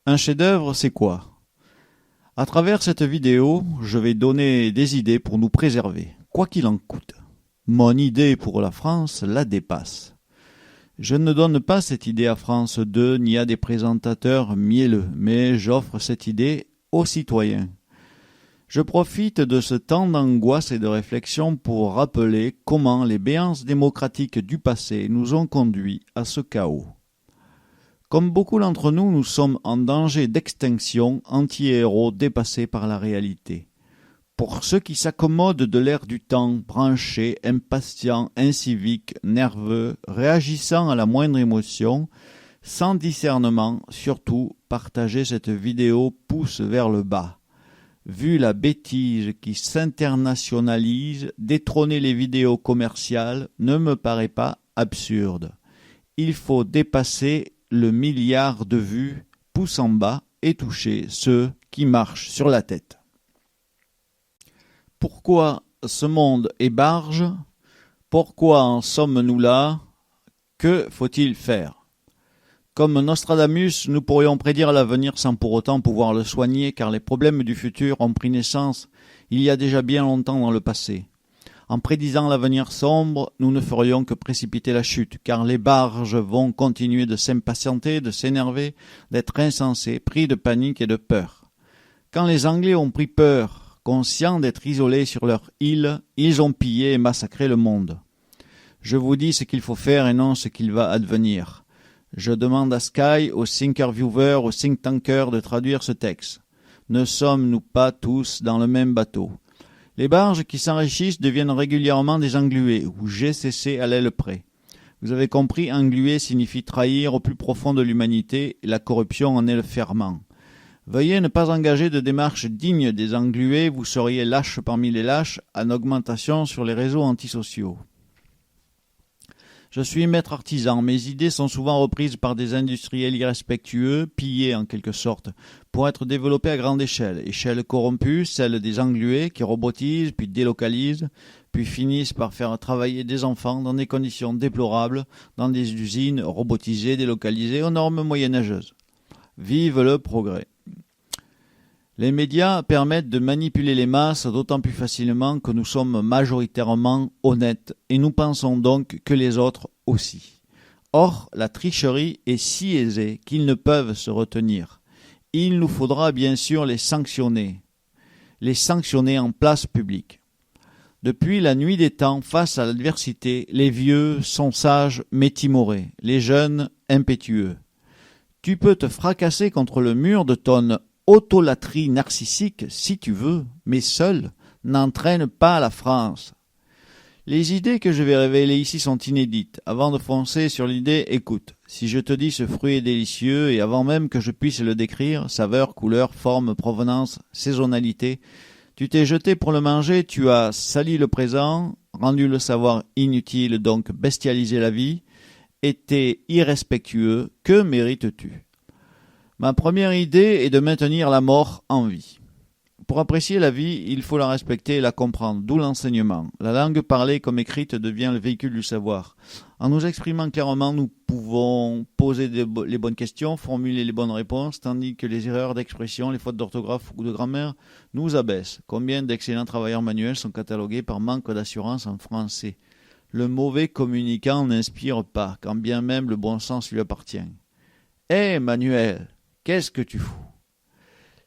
Un chef-d'œuvre, c'est quoi? À travers cette vidéo, je vais donner des idées pour nous préserver, quoi qu'il en coûte. Mon idée pour la France la dépasse. Je ne donne pas cette idée à France 2 ni à des présentateurs mielleux, mais j'offre cette idée aux citoyens. Je profite de ce temps d'angoisse et de réflexion pour rappeler comment les béances démocratiques du passé nous ont conduits à ce chaos. Comme beaucoup d'entre nous, nous sommes en danger d'extinction, anti-héros dépassés par la réalité. Pour ceux qui s'accommodent de l'air du temps, branchés, impatients, inciviques, nerveux, réagissant à la moindre émotion, sans discernement, surtout, partager cette vidéo pouce vers le bas. Vu la bêtise qui s'internationalise, détrôner les vidéos commerciales ne me paraît pas absurde. Il faut dépasser le milliard de vues, pouce en bas, et toucher ceux qui marchent sur la tête. Pourquoi ce monde est barge? Pourquoi en sommes-nous là? Que faut-il faire? Comme Nostradamus, nous pourrions prédire l'avenir sans pour autant pouvoir le soigner, car les problèmes du futur ont pris naissance il y a déjà bien longtemps dans le passé. En prédisant l'avenir sombre, nous ne ferions que précipiter la chute, car les barges vont continuer de s'impatienter, de s'énerver, d'être insensés, pris de panique et de peur. Quand les Anglais ont pris peur, conscients d'être isolés sur leur île, ils ont pillé et massacré le monde. Je vous dis ce qu'il faut faire et non ce qu'il va advenir. Je demande à Sky, aux Thinkerviewers, aux think tankers de traduire ce texte. Ne sommes-nous pas tous dans le même bateau? Les barges qui s'enrichissent deviennent régulièrement des englués, ou GCC à l'aile près. Vous avez compris, engluer signifie trahir au plus profond de l'humanité, et la corruption en est le ferment. Veuillez ne pas engager de démarches dignes des englués, vous seriez lâche parmi les lâches, en augmentation sur les réseaux antisociaux. Je suis maître artisan, mes idées sont souvent reprises par des industriels irrespectueux, pillés en quelque sorte, pour être développées à grande échelle. Échelle corrompue, celle des englués qui robotisent, puis délocalisent, puis finissent par faire travailler des enfants dans des conditions déplorables, dans des usines robotisées, délocalisées aux normes moyenâgeuses. Vive le progrès! Les médias permettent de manipuler les masses d'autant plus facilement que nous sommes majoritairement honnêtes et nous pensons donc que les autres aussi. Or, la tricherie est si aisée qu'ils ne peuvent se retenir. Il nous faudra bien sûr les sanctionner en place publique. Depuis la nuit des temps, face à l'adversité, les vieux sont sages mais timorés, les jeunes impétueux. Tu peux te fracasser contre le mur de ton autolatrie narcissique si tu veux, mais seul, n'entraîne pas la France. Les idées que je vais révéler ici sont inédites. Avant de foncer sur l'idée, écoute. Si je te dis ce fruit est délicieux, et avant même que je puisse le décrire, saveur, couleur, forme, provenance, saisonnalité, tu t'es jeté pour le manger, tu as sali le présent, rendu le savoir inutile, donc bestialisé la vie, été irrespectueux, que mérites-tu? Ma première idée est de maintenir la mort en vie. Pour apprécier la vie, il faut la respecter et la comprendre, d'où l'enseignement. La langue parlée comme écrite devient le véhicule du savoir. En nous exprimant clairement, nous pouvons poser les bonnes questions, formuler les bonnes réponses, tandis que les erreurs d'expression, les fautes d'orthographe ou de grammaire nous abaissent. Combien d'excellents travailleurs manuels sont catalogués par manque d'assurance en français? Le mauvais communicant n'inspire pas, quand bien même le bon sens lui appartient. Hé, Manuel, qu'est-ce que tu fous?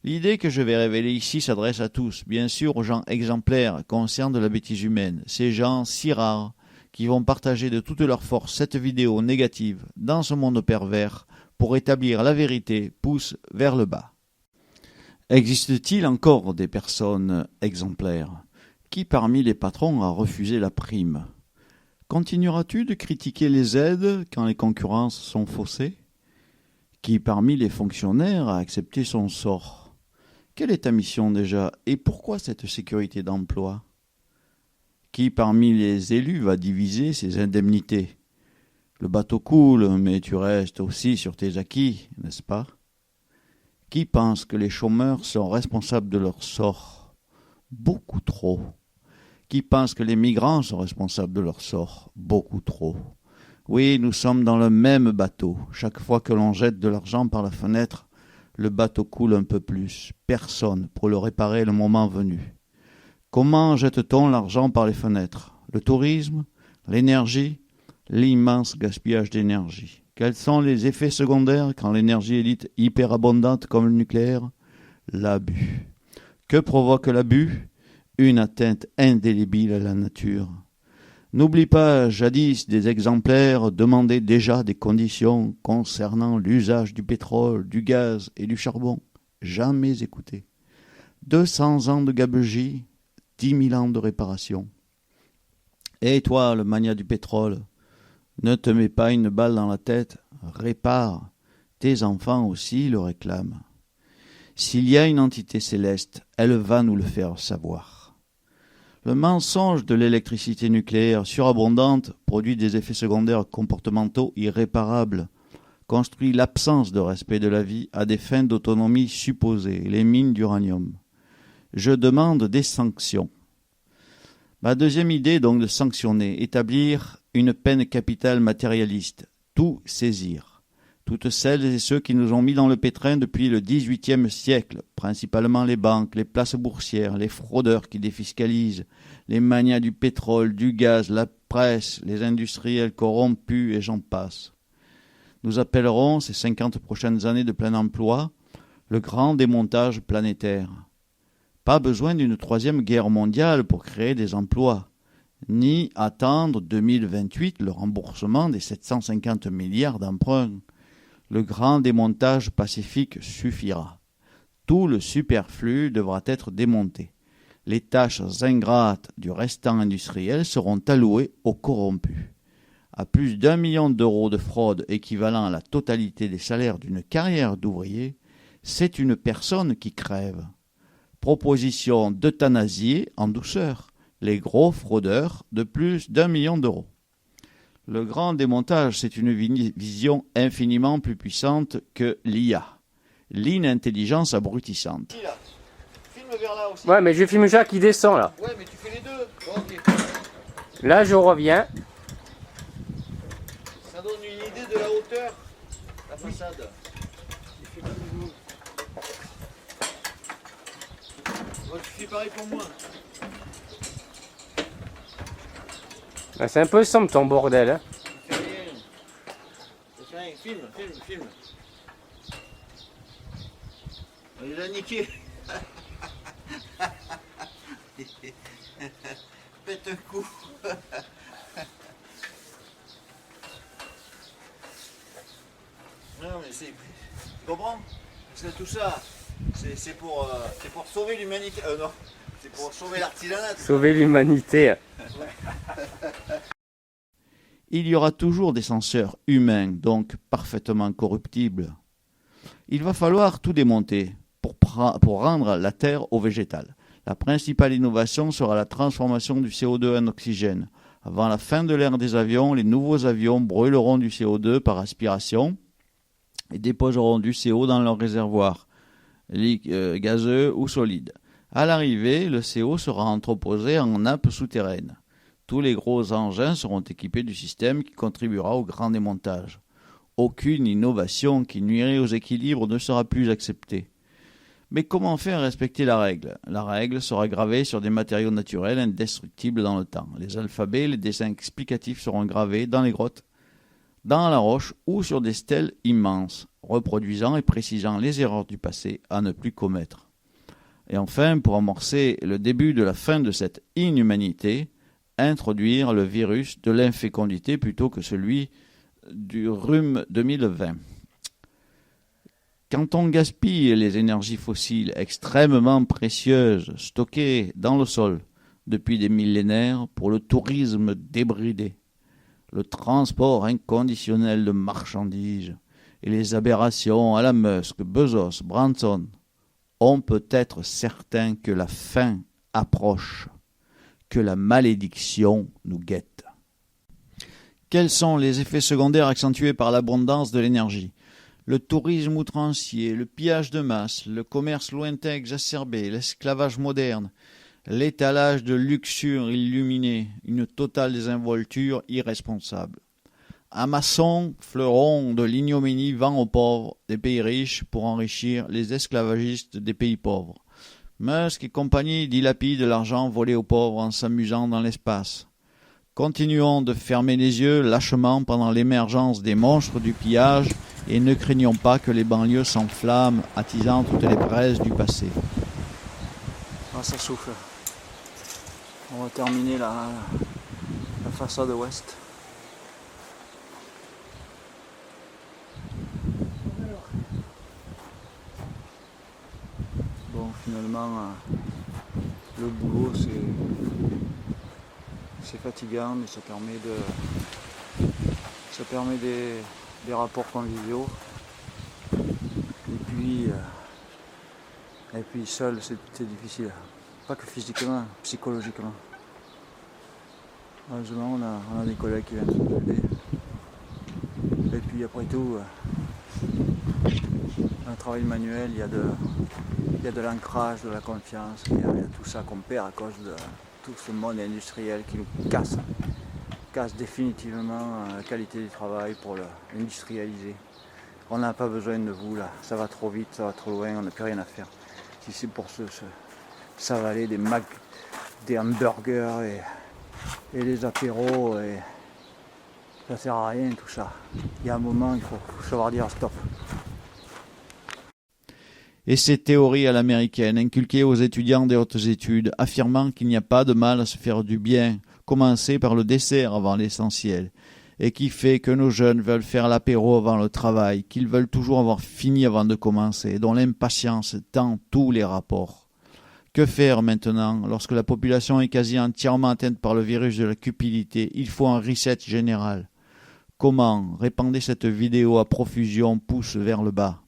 L'idée que je vais révéler ici s'adresse à tous, bien sûr aux gens exemplaires, conscients de la bêtise humaine, ces gens si rares qui vont partager de toute leur force cette vidéo négative dans ce monde pervers pour établir la vérité, pouce vers le bas. Existe-t-il encore des personnes exemplaires? Qui parmi les patrons a refusé la prime? Continueras-tu de critiquer les aides quand les concurrences sont faussées? Qui parmi les fonctionnaires a accepté son sort? Quelle est ta mission déjà et pourquoi cette sécurité d'emploi? Qui parmi les élus va diviser ses indemnités? Le bateau coule, mais tu restes aussi sur tes acquis, n'est-ce pas? Qui pense que les chômeurs sont responsables de leur sort? Beaucoup trop. Qui pense que les migrants sont responsables de leur sort? Beaucoup trop. Oui, nous sommes dans le même bateau. Chaque fois que l'on jette de l'argent par la fenêtre, Le bateau coule un peu plus. Personne pour le réparer le moment venu. Comment jette-t-on l'argent par les fenêtres? Le tourisme? L'énergie? L'immense gaspillage d'énergie. Quels sont les effets secondaires quand l'énergie est dite hyperabondante comme le nucléaire? L'abus. Que provoque l'abus? Une atteinte indélébile à la nature. N'oublie pas, jadis, des exemplaires demandaient déjà des conditions concernant l'usage du pétrole, du gaz et du charbon. Jamais écouté. 200 ans de gabegie, 10 000 ans de réparation. Et toi, le mania du pétrole, ne te mets pas une balle dans la tête, répare. Tes enfants aussi le réclament. S'il y a une entité céleste, elle va nous le faire savoir. Le mensonge de l'électricité nucléaire surabondante produit des effets secondaires comportementaux irréparables, construit l'absence de respect de la vie à des fins d'autonomie supposées, les mines d'uranium. Je demande des sanctions. Ma deuxième idée donc de sanctionner, établir une peine capitale matérialiste, tout saisir. Toutes celles et ceux qui nous ont mis dans le pétrin depuis le XVIIIe siècle, principalement les banques, les places boursières, les fraudeurs qui défiscalisent, les manias du pétrole, du gaz, la presse, les industriels corrompus et j'en passe. Nous appellerons ces 50 prochaines années de plein emploi le grand démontage planétaire. Pas besoin d'une troisième guerre mondiale pour créer des emplois, ni attendre 2028 le remboursement des 750 milliards d'emprunts. Le grand démontage pacifique suffira. Tout le superflu devra être démonté. Les tâches ingrates du restant industriel seront allouées aux corrompus. À plus d'1 million d'euros de fraude équivalent à la totalité des salaires d'une carrière d'ouvrier, c'est une personne qui crève. Proposition d'euthanasier en douceur les gros fraudeurs de plus d'1 million d'euros. Le grand démontage, c'est une vision infiniment plus puissante que l'IA, l'inintelligence abrutissante. Filme vers là aussi. Ouais, mais je filme Jacques qui descend là. Ouais, mais tu fais les deux. Bon, ok. Là, je reviens. Ça donne une idée de la hauteur, la façade. Bon, tu fais pareil pour moi. C'est un peu sombre ton bordel. Hein. Ça fait rien. Ça fait rien. Filme. Il l'a niqué. Pète un coup. Non mais c'est... Tu comprends? Parce que tout ça, c'est pour sauver l'humanité. Non, c'est pour sauver l'artisanat. Sauver l'humanité. Il y aura toujours des censeurs humains, donc parfaitement corruptibles. Il va falloir tout démonter pour rendre la terre au végétal. La principale innovation sera la transformation du CO2 en oxygène. Avant la fin de l'ère des avions, les nouveaux avions brûleront du CO2 par aspiration et déposeront du CO dans leur réservoir, gazeux ou solide. À l'arrivée, le CO sera entreposé en nappe souterraine. Tous les gros engins seront équipés du système qui contribuera au grand démontage. Aucune innovation qui nuirait aux équilibres ne sera plus acceptée. Mais comment faire respecter la règle? La règle sera gravée sur des matériaux naturels indestructibles dans le temps. Les alphabets et les dessins explicatifs seront gravés dans les grottes, dans la roche ou sur des stèles immenses, reproduisant et précisant les erreurs du passé à ne plus commettre. Et enfin, pour amorcer le début de la fin de cette inhumanité, introduire le virus de l'infécondité plutôt que celui du rhume 2020. Quand on gaspille les énergies fossiles extrêmement précieuses stockées dans le sol depuis des millénaires pour le tourisme débridé, le transport inconditionnel de marchandises et les aberrations à la Musk, Bezos, Branson, on peut être certain que la fin approche, que la malédiction nous guette. Quels sont les effets secondaires accentués par l'abondance de l'énergie? Le tourisme outrancier, le pillage de masse, le commerce lointain exacerbé, l'esclavage moderne, l'étalage de luxure illuminée, une totale désinvolture irresponsable. Un maçon, fleuron de l'ignominie, vend aux pauvres des pays riches pour enrichir les esclavagistes des pays pauvres. Musk et compagnie dilapident l'argent volé aux pauvres en s'amusant dans l'espace. Continuons de fermer les yeux lâchement pendant l'émergence des monstres du pillage et ne craignons pas que les banlieues s'enflamment, attisant toutes les braises du passé. Ah, ça souffle. On va terminer la façade ouest. Bon, finalement, le boulot c'est fatigant, mais ça permet des rapports conviviaux. Et puis seul c'est difficile, pas que physiquement, psychologiquement. Heureusement on a des collègues qui viennent nous aider. Et puis après tout, dans le travail manuel, il y a de l'ancrage, de la confiance, il y a tout ça qu'on perd à cause de tout ce monde industriel qui nous casse définitivement la qualité du travail pour l'industrialiser. On n'a pas besoin de vous là, ça va trop vite, ça va trop loin, on n'a plus rien à faire. Si c'est pour s'avaler des hamburgers et des apéros, et ça sert à rien tout ça. Il y a un moment, il faut savoir dire stop. Et ces théories à l'américaine, inculquées aux étudiants des hautes études, affirmant qu'il n'y a pas de mal à se faire du bien, commencer par le dessert avant l'essentiel, et qui fait que nos jeunes veulent faire l'apéro avant le travail, qu'ils veulent toujours avoir fini avant de commencer, dont l'impatience tend tous les rapports. Que faire maintenant, lorsque la population est quasi entièrement atteinte par le virus de la cupidité? Il faut un reset général. Comment? Répandez cette vidéo à profusion, pouce vers le bas.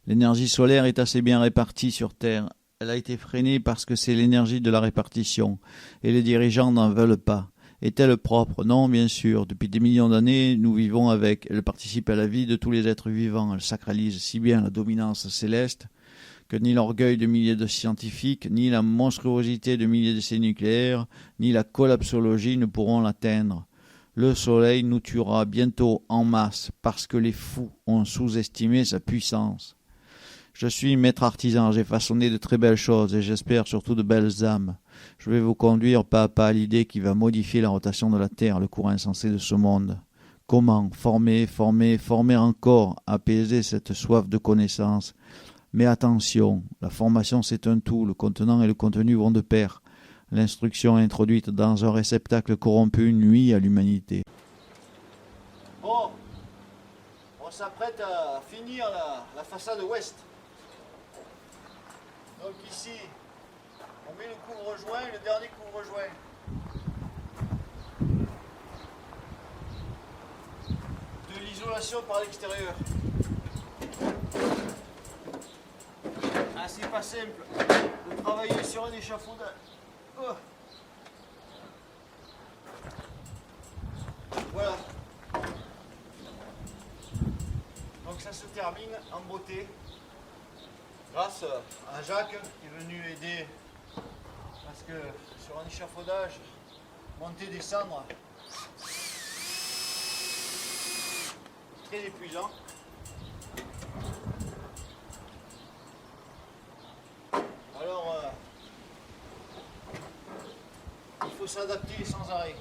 L'énergie solaire est assez bien répartie sur Terre. Elle a été freinée parce que c'est l'énergie de la répartition, et les dirigeants n'en veulent pas. Est-elle propre? Non, bien sûr. Depuis des millions d'années, nous vivons avec. Elle participe à la vie de tous les êtres vivants. Elle sacralise si bien la dominance céleste que ni l'orgueil de milliers de scientifiques, ni la monstruosité de milliers d'essais nucléaires, ni la collapsologie ne pourront l'atteindre. Le soleil nous tuera bientôt en masse parce que les fous ont sous-estimé sa puissance. Je suis maître artisan, j'ai façonné de très belles choses et j'espère surtout de belles âmes. Je vais vous conduire pas à pas à l'idée qui va modifier la rotation de la Terre, le cours insensé de ce monde. Comment? Former encore, apaiser cette soif de connaissance. Mais attention, la formation c'est un tout, le contenant et le contenu vont de pair. L'instruction introduite dans un réceptacle corrompu nuit à l'humanité. Bon, on s'apprête à finir la façade ouest. Donc ici, on met le couvre-joint, le dernier couvre-joint. De l'isolation par l'extérieur. Ah, c'est pas simple de travailler sur un échafaudage. Oh. Voilà. Donc ça se termine en beauté. Grâce à Jacques qui est venu aider, parce que sur un échafaudage, monter, descendre, c'est très épuisant. Alors, il faut s'adapter sans arrêt.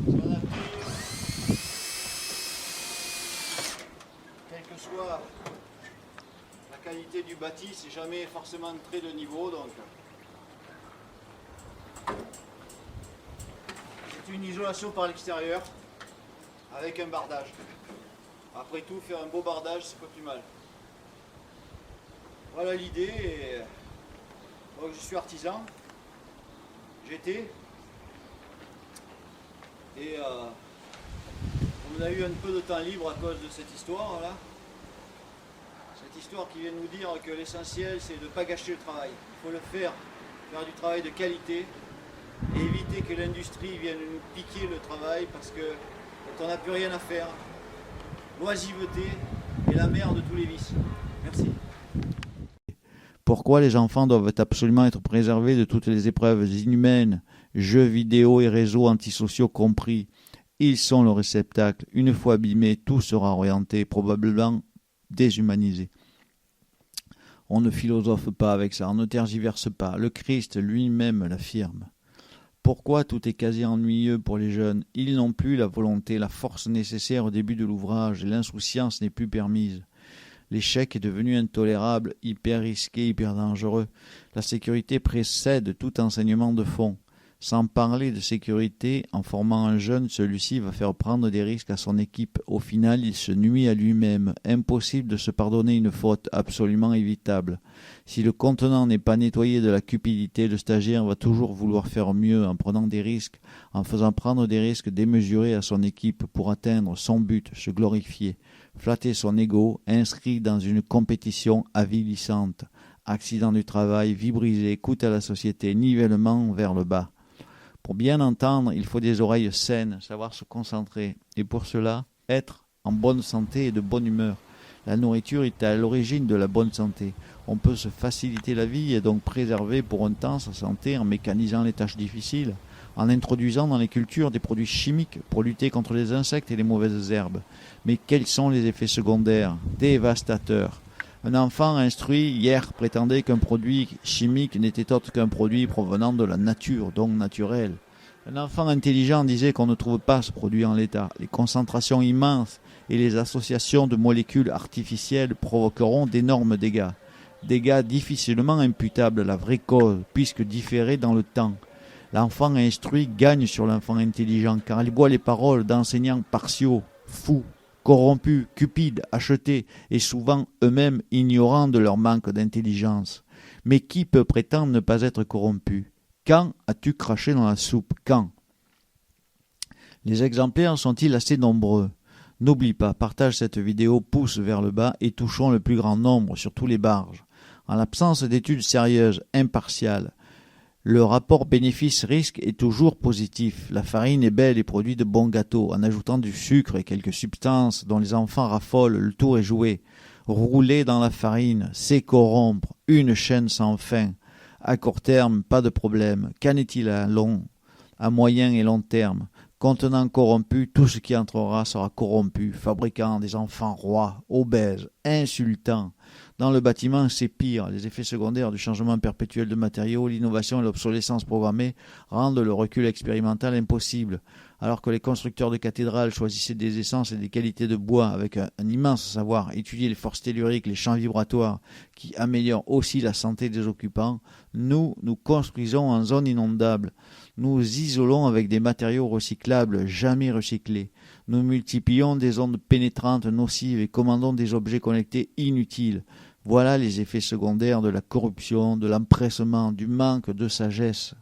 S'adapter, quelle que soit la qualité du bâti, c'est jamais forcément très de niveau, donc c'est une isolation par l'extérieur avec un bardage. Après tout, faire un beau bardage, c'est pas plus mal. Voilà l'idée. Et donc je suis artisan, j'étais, et on a eu un peu de temps libre à cause de cette histoire là. Cette histoire qui vient de nous dire que l'essentiel c'est de ne pas gâcher le travail. Il faut le faire du travail de qualité et éviter que l'industrie vienne nous piquer le travail parce que quand on n'a plus rien à faire, l'oisiveté est la mère de tous les vices. Merci. Pourquoi les enfants doivent absolument être préservés de toutes les épreuves inhumaines jeux vidéo et réseaux antisociaux compris. Ils sont le réceptacle. Une fois abîmé, tout sera orienté, probablement déshumanisé. On ne philosophe pas avec ça, on ne tergiverse pas. Le Christ lui-même l'affirme. Pourquoi tout est quasi ennuyeux pour les jeunes? Ils n'ont plus la volonté, la force nécessaire au début de l'ouvrage, et l'insouciance n'est plus permise. L'échec est devenu intolérable, hyper risqué, hyper dangereux. La sécurité précède tout enseignement de fond. Sans parler de sécurité, en formant un jeune, celui-ci va faire prendre des risques à son équipe. Au final, il se nuit à lui-même. Impossible de se pardonner une faute absolument évitable. Si le contenant n'est pas nettoyé de la cupidité, le stagiaire va toujours vouloir faire mieux en prenant des risques, en faisant prendre des risques démesurés à son équipe pour atteindre son but, se glorifier, flatter son ego, inscrit dans une compétition avilissante. Accident du travail, vie brisée, coût à la société, nivellement vers le bas. Pour bien entendre, il faut des oreilles saines, savoir se concentrer. Et pour cela, être en bonne santé et de bonne humeur. La nourriture est à l'origine de la bonne santé. On peut se faciliter la vie et donc préserver pour un temps sa santé en mécanisant les tâches difficiles, en introduisant dans les cultures des produits chimiques pour lutter contre les insectes et les mauvaises herbes. Mais quels sont les effets secondaires? Dévastateurs. Un enfant instruit hier prétendait qu'un produit chimique n'était autre qu'un produit provenant de la nature, donc naturel. Un enfant intelligent disait qu'on ne trouve pas ce produit en l'état. Les concentrations immenses et les associations de molécules artificielles provoqueront d'énormes dégâts. Dégâts difficilement imputables à la vraie cause, puisque différés dans le temps. L'enfant instruit gagne sur l'enfant intelligent, car il boit les paroles d'enseignants partiaux, fous, corrompus, cupides, achetés, et souvent eux-mêmes ignorants de leur manque d'intelligence. Mais qui peut prétendre ne pas être corrompu? Quand as-tu craché dans la soupe? Quand? Les exemplaires sont-ils assez nombreux? N'oublie pas, partage cette vidéo, pouce vers le bas et touchons le plus grand nombre sur tous les barges. En l'absence d'études sérieuses, impartiales, le rapport bénéfice-risque est toujours positif. La farine est belle et produit de bons gâteaux. En ajoutant du sucre et quelques substances dont les enfants raffolent, le tour est joué. Rouler dans la farine, c'est corrompre. Une chaîne sans fin. À court terme, pas de problème. Qu'en est-il à moyen et long terme? Contenant corrompu, tout ce qui entrera sera corrompu, fabriquant des enfants rois, obèses, insultants. Dans le bâtiment, c'est pire. Les effets secondaires du changement perpétuel de matériaux, l'innovation et l'obsolescence programmée rendent le recul expérimental impossible. Alors que les constructeurs de cathédrales choisissaient des essences et des qualités de bois avec un immense savoir, étudier les forces telluriques, les champs vibratoires qui améliorent aussi la santé des occupants, nous construisons en zone inondable. Nous isolons avec des matériaux recyclables, jamais recyclés. Nous multiplions des ondes pénétrantes nocives et commandons des objets connectés inutiles. Voilà les effets secondaires de la corruption, de l'empressement, du manque de sagesse.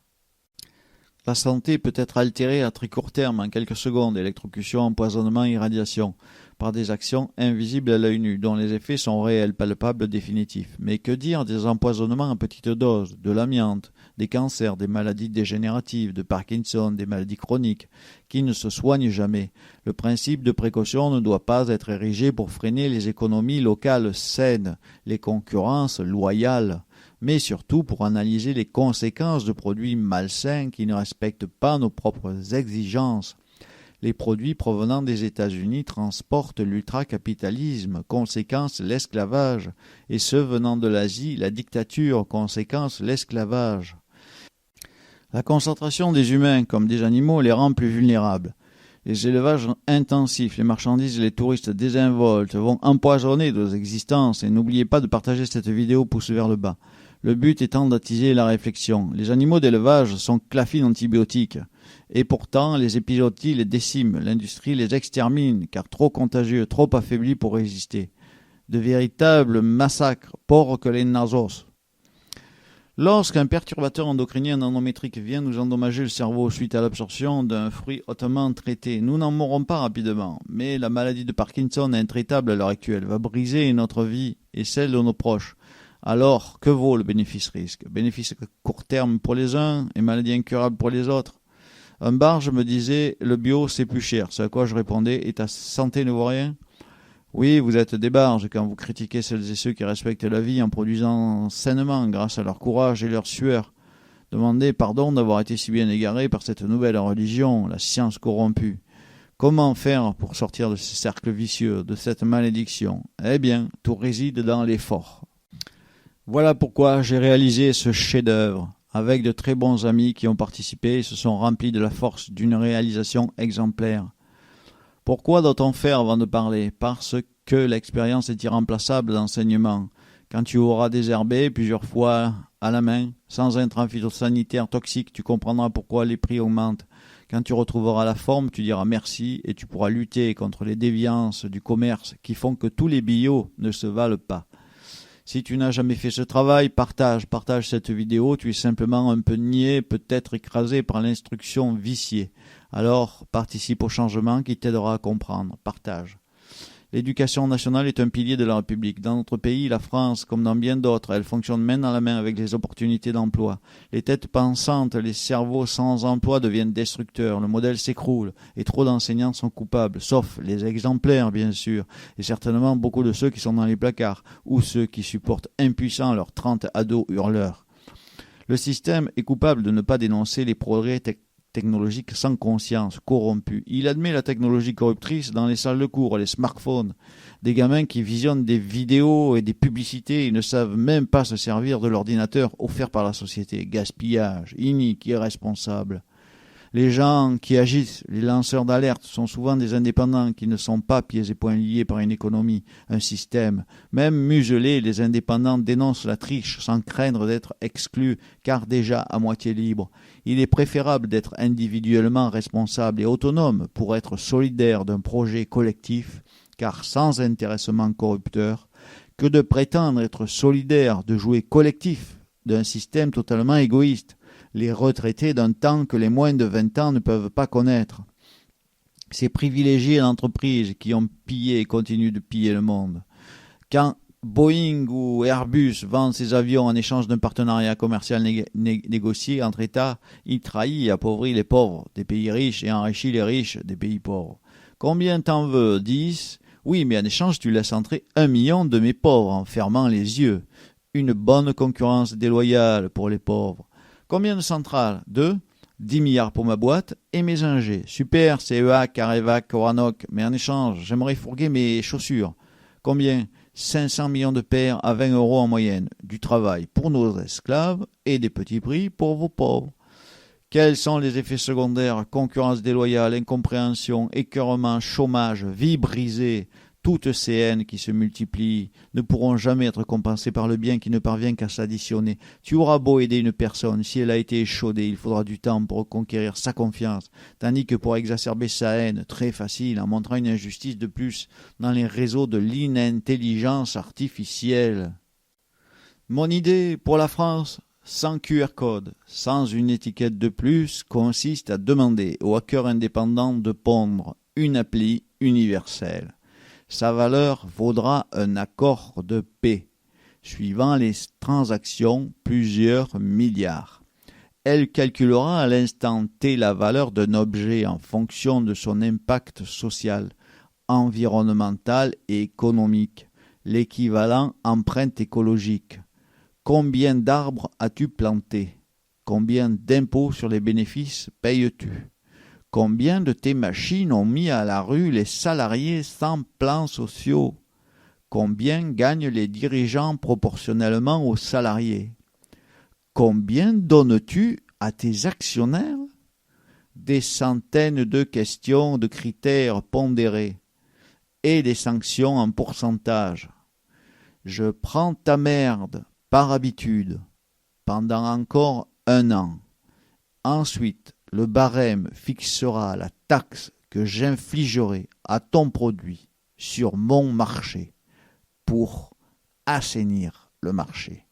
La santé peut être altérée à très court terme, en quelques secondes, électrocution, empoisonnement, irradiation, par des actions invisibles à l'œil nu, dont les effets sont réels, palpables, définitifs. Mais que dire des empoisonnements à petite dose, de l'amiante, des cancers, des maladies dégénératives, de Parkinson, des maladies chroniques, qui ne se soignent jamais? Le principe de précaution ne doit pas être érigé pour freiner les économies locales saines, les concurrences loyales, mais surtout pour analyser les conséquences de produits malsains qui ne respectent pas nos propres exigences. Les produits provenant des États-Unis transportent l'ultracapitalisme, conséquence l'esclavage, et ceux venant de l'Asie, la dictature, conséquence l'esclavage. La concentration des humains comme des animaux les rend plus vulnérables. Les élevages intensifs, les marchandises et les touristes désinvoltes vont empoisonner nos existences, et n'oubliez pas de partager cette vidéo pouce vers le bas. Le but étant d'attiser la réflexion. Les animaux d'élevage sont clafés d'antibiotiques. Et pourtant, les épizooties les déciment, l'industrie les extermine, car trop contagieux, trop affaiblis pour résister. De véritables massacres, porcs que les nasos. Lorsqu'un perturbateur endocrinien nanométrique vient nous endommager le cerveau suite à l'absorption d'un fruit hautement traité, nous n'en mourrons pas rapidement, mais la maladie de Parkinson est intraitable à l'heure actuelle, va briser notre vie et celle de nos proches. Alors, que vaut le bénéfice-risque? Bénéfice à court terme pour les uns et maladie incurable pour les autres. Un barge me disait « le bio c'est plus cher », ce à quoi je répondais « et ta santé ne vaut rien ?» Oui, vous êtes des barges quand vous critiquez celles et ceux qui respectent la vie en produisant sainement grâce à leur courage et leur sueur. Demandez pardon d'avoir été si bien égaré par cette nouvelle religion, la science corrompue. Comment faire pour sortir de ce cercle vicieux, de cette malédiction? Eh bien, tout réside dans l'effort. Voilà pourquoi j'ai réalisé ce chef-d'œuvre. Avec de très bons amis qui ont participé et se sont remplis de la force d'une réalisation exemplaire. Pourquoi doit-on faire avant de parler? Parce que l'expérience est irremplaçable d'enseignement. Quand tu auras désherbé plusieurs fois à la main, sans intrants phytosanitaires toxiques, tu comprendras pourquoi les prix augmentent. Quand tu retrouveras la forme, tu diras merci et tu pourras lutter contre les déviances du commerce qui font que tous les bio ne se valent pas. Si tu n'as jamais fait ce travail, partage cette vidéo, tu es simplement un peu niais, peut-être écrasé par l'instruction viciée. Alors, participe au changement qui t'aidera à comprendre, partage. L'éducation nationale est un pilier de la République. Dans notre pays, la France, comme dans bien d'autres, elle fonctionne main dans la main avec les opportunités d'emploi. Les têtes pensantes, les cerveaux sans emploi deviennent destructeurs. Le modèle s'écroule et trop d'enseignants sont coupables, sauf les exemplaires, bien sûr, et certainement beaucoup de ceux qui sont dans les placards ou ceux qui supportent impuissants leurs 30 ados hurleurs. Le système est coupable de ne pas dénoncer les progrès technologique sans conscience, corrompu. Il admet la technologie corruptrice dans les salles de cours, les smartphones. Des gamins qui visionnent des vidéos et des publicités et ne savent même pas se servir de l'ordinateur offert par la société. Gaspillage, inique, irresponsable. Les gens qui agissent, les lanceurs d'alerte, sont souvent des indépendants qui ne sont pas pieds et poings liés par une économie, un système. Même muselés, les indépendants dénoncent la triche sans craindre d'être exclus, car déjà à moitié libres. Il est préférable d'être individuellement responsable et autonome pour être solidaire d'un projet collectif, car sans intéressement corrupteur, que de prétendre être solidaire, de jouer collectif d'un système totalement égoïste. Les retraités d'un temps que les moins de 20 ans ne peuvent pas connaître. Ces privilégiés d'entreprise qui ont pillé et continuent de piller le monde. Quand Boeing ou Airbus vendent ses avions en échange d'un partenariat commercial négocié entre États, il trahit et appauvrit les pauvres des pays riches et enrichit les riches des pays pauvres. Combien t'en veux? 10? Oui, mais en échange tu laisses entrer 1 million de mes pauvres en fermant les yeux. Une bonne concurrence déloyale pour les pauvres. Combien de centrales? 2? 10 milliards pour ma boîte et mes ingés. Super, CEA, Carevac, Oranoc. Mais en échange, j'aimerais fourguer mes chaussures. Combien? 500 millions de paires à 20 € en moyenne. Du travail pour nos esclaves et des petits prix pour vos pauvres. Quels sont les effets secondaires? Concurrence déloyale, incompréhension, écœurement, chômage, vie brisée. Toutes ces haines qui se multiplient ne pourront jamais être compensées par le bien qui ne parvient qu'à s'additionner. Tu auras beau aider une personne, si elle a été échaudée, il faudra du temps pour reconquérir sa confiance, tandis que pour exacerber sa haine, très facile, en montrant une injustice de plus dans les réseaux de l'inintelligence artificielle. Mon idée pour la France, sans QR code, sans une étiquette de plus, consiste à demander aux hackers indépendants de pondre une appli universelle. Sa valeur vaudra un accord de paix, suivant les transactions plusieurs milliards. Elle calculera à l'instant T la valeur d'un objet en fonction de son impact social, environnemental et économique, l'équivalent empreinte écologique. Combien d'arbres as-tu planté? Combien d'impôts sur les bénéfices payes-tu? Combien de tes machines ont mis à la rue les salariés sans plans sociaux? Combien gagnent les dirigeants proportionnellement aux salariés? Combien donnes-tu à tes actionnaires? Des centaines de questions, de critères pondérés et des sanctions en pourcentage. Je prends ta merde par habitude pendant encore 1 an. Ensuite, le barème fixera la taxe que j'infligerai à ton produit sur mon marché pour assainir le marché.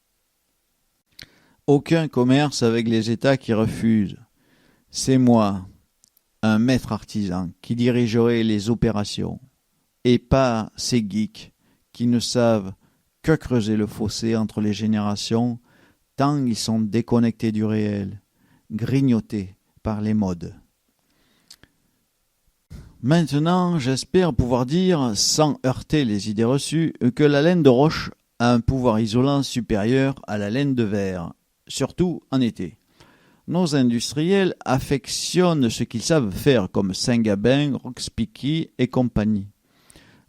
Aucun commerce avec les États qui refusent. C'est moi, un maître artisan, qui dirigerai les opérations, et pas ces geeks qui ne savent que creuser le fossé entre les générations tant ils sont déconnectés du réel, grignotés par les modes. Maintenant, j'espère pouvoir dire, sans heurter les idées reçues, que la laine de roche a un pouvoir isolant supérieur à la laine de verre, surtout en été. Nos industriels affectionnent ce qu'ils savent faire, comme Saint-Gobain, Roxpicky et compagnie.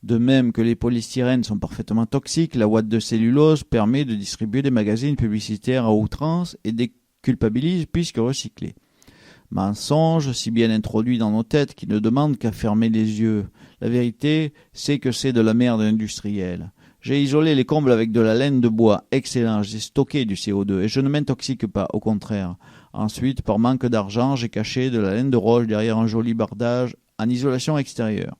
De même que les polystyrènes sont parfaitement toxiques, la ouate de cellulose permet de distribuer des magazines publicitaires à outrance et déculpabilise puisque recyclés. Mensonge si bien introduit dans nos têtes qui ne demande qu'à fermer les yeux. La vérité, c'est que c'est de la merde industrielle. J'ai isolé les combles avec de la laine de bois, excellent, j'ai stocké du CO2 et je ne m'intoxique pas, au contraire. Ensuite, par manque d'argent, j'ai caché de la laine de roche derrière un joli bardage en isolation extérieure.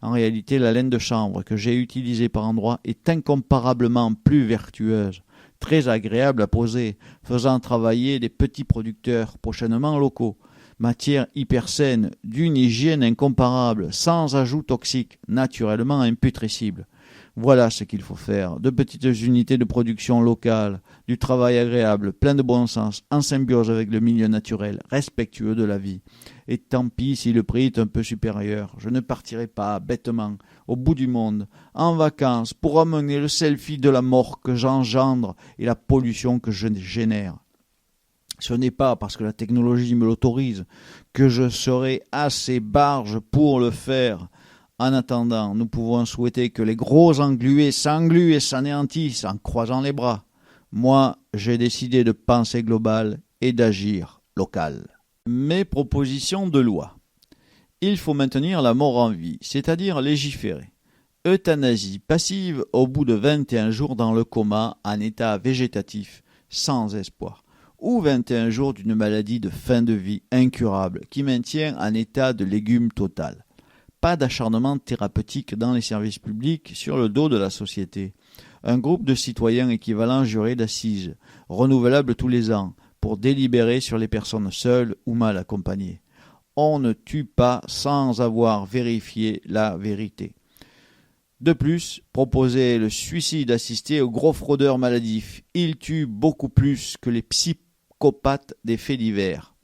En réalité, la laine de chanvre que j'ai utilisée par endroits est incomparablement plus vertueuse, très agréable à poser, faisant travailler des petits producteurs, prochainement locaux. Matière hyper saine, d'une hygiène incomparable, sans ajout toxique, naturellement imputrescible. Voilà ce qu'il faut faire, de petites unités de production locales, du travail agréable, plein de bon sens, en symbiose avec le milieu naturel, respectueux de la vie. Et tant pis si le prix est un peu supérieur, je ne partirai pas, bêtement, au bout du monde, en vacances, pour amener le selfie de la mort que j'engendre et la pollution que je génère. Ce n'est pas parce que la technologie me l'autorise que je serai assez barge pour le faire. En attendant, nous pouvons souhaiter que les gros englués s'engluent et s'anéantissent en croisant les bras. Moi, j'ai décidé de penser global et d'agir local. Mes propositions de loi. Il faut maintenir la mort en vie, c'est-à-dire légiférer. Euthanasie passive au bout de 21 jours dans le coma en état végétatif, sans espoir. Ou 21 jours d'une maladie de fin de vie incurable qui maintient en état de légume total. Pas d'acharnement thérapeutique dans les services publics sur le dos de la société. Un groupe de citoyens équivalent juré d'assises, renouvelable tous les ans, pour délibérer sur les personnes seules ou mal accompagnées. On ne tue pas sans avoir vérifié la vérité. De plus, proposer le suicide assisté aux gros fraudeurs maladifs. Ils tuent beaucoup plus que les psychopathes des faits divers.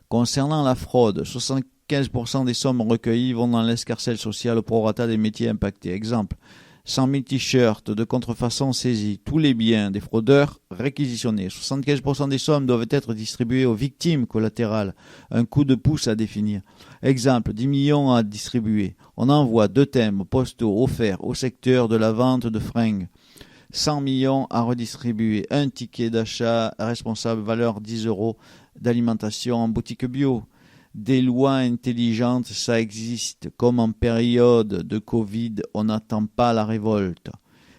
Concernant la fraude, 75% des sommes recueillies vont dans l'escarcelle sociale au prorata des métiers impactés. Exemple, 100 000 t-shirts de contrefaçon saisis, tous les biens des fraudeurs réquisitionnés. 75% des sommes doivent être distribuées aux victimes collatérales. Un coup de pouce à définir. Exemple, 10 millions à distribuer. On envoie 2 timbres postaux offerts au secteur de la vente de fringues. 100 millions à redistribuer. Un ticket d'achat responsable valeur 10 € d'alimentation en boutique bio. Des lois intelligentes, ça existe. Comme en période de Covid, on n'attend pas la révolte.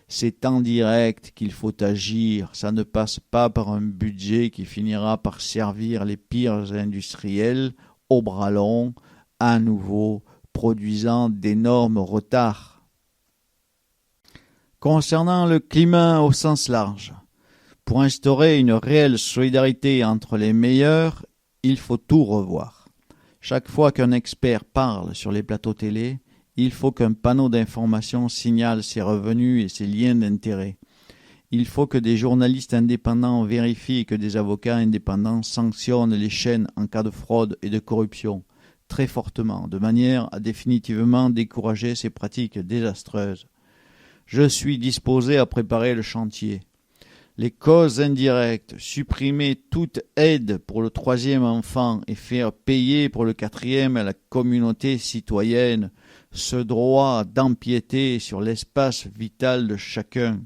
C'est en direct qu'il faut agir. Ça ne passe pas par un budget qui finira par servir les pires industriels au bras long, à nouveau produisant d'énormes retards. Concernant le climat au sens large, pour instaurer une réelle solidarité entre les meilleurs, il faut tout revoir. Chaque fois qu'un expert parle sur les plateaux télé, il faut qu'un panneau d'information signale ses revenus et ses liens d'intérêt. Il faut que des journalistes indépendants vérifient et que des avocats indépendants sanctionnent les chaînes en cas de fraude et de corruption, très fortement, de manière à définitivement décourager ces pratiques désastreuses. Je suis disposé à préparer le chantier. Les causes indirectes, supprimer toute aide pour le 3e enfant et faire payer pour le 4e à la communauté citoyenne ce droit d'empiéter sur l'espace vital de chacun.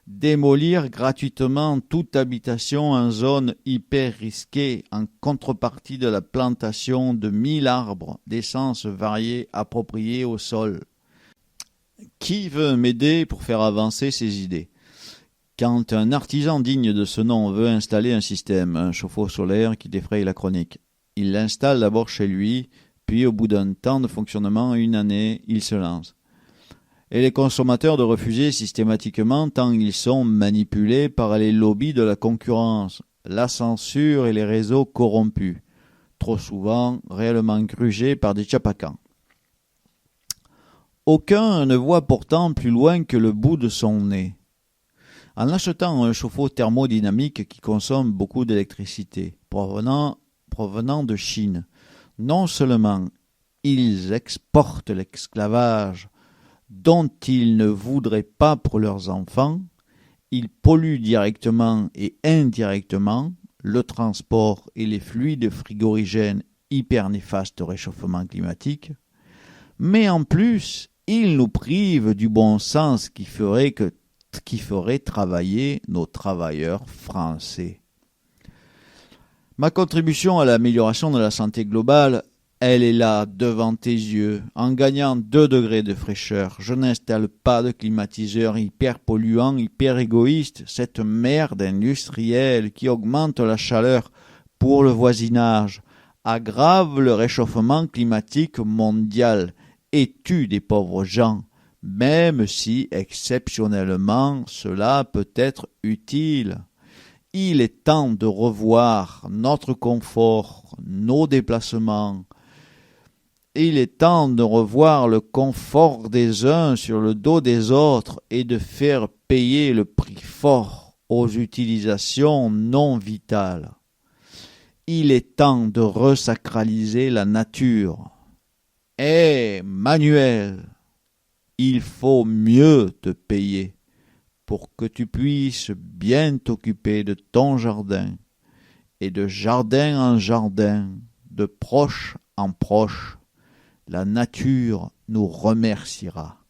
Démolir gratuitement toute habitation en zone hyper risquée en contrepartie de la plantation de 1000 arbres d'essences variées appropriées au sol. Qui veut m'aider pour faire avancer ces idées ? Quand un artisan digne de ce nom veut installer un système, un chauffe-eau solaire qui défraye la chronique, il l'installe d'abord chez lui, puis au bout d'un temps de fonctionnement, 1 année, il se lance. Et les consommateurs de refuser systématiquement tant ils sont manipulés par les lobbies de la concurrence, la censure et les réseaux corrompus, trop souvent réellement grugés par des tchapakans. Aucun ne voit pourtant plus loin que le bout de son nez. En achetant un chauffe-eau thermodynamique qui consomme beaucoup d'électricité, provenant de Chine, non seulement ils exportent l'esclavage dont ils ne voudraient pas pour leurs enfants, ils polluent directement et indirectement le transport et les fluides frigorigènes hyper néfastes au réchauffement climatique, mais en plus, il nous prive du bon sens qui ferait travailler nos travailleurs français. Ma contribution à l'amélioration de la santé globale, elle est là, devant tes yeux. En gagnant 2 degrés de fraîcheur, je n'installe pas de climatiseur hyper polluant, hyper égoïste, cette merde industrielle qui augmente la chaleur pour le voisinage, aggrave le réchauffement climatique mondial et tue des pauvres gens, même si exceptionnellement cela peut être utile. Il est temps de revoir notre confort, nos déplacements. Il est temps de revoir le confort des uns sur le dos des autres et de faire payer le prix fort aux utilisations non vitales. Il est temps de resacraliser la nature. Manuel, il faut mieux te payer pour que tu puisses bien t'occuper de ton jardin, et de jardin en jardin, de proche en proche, la nature nous remerciera.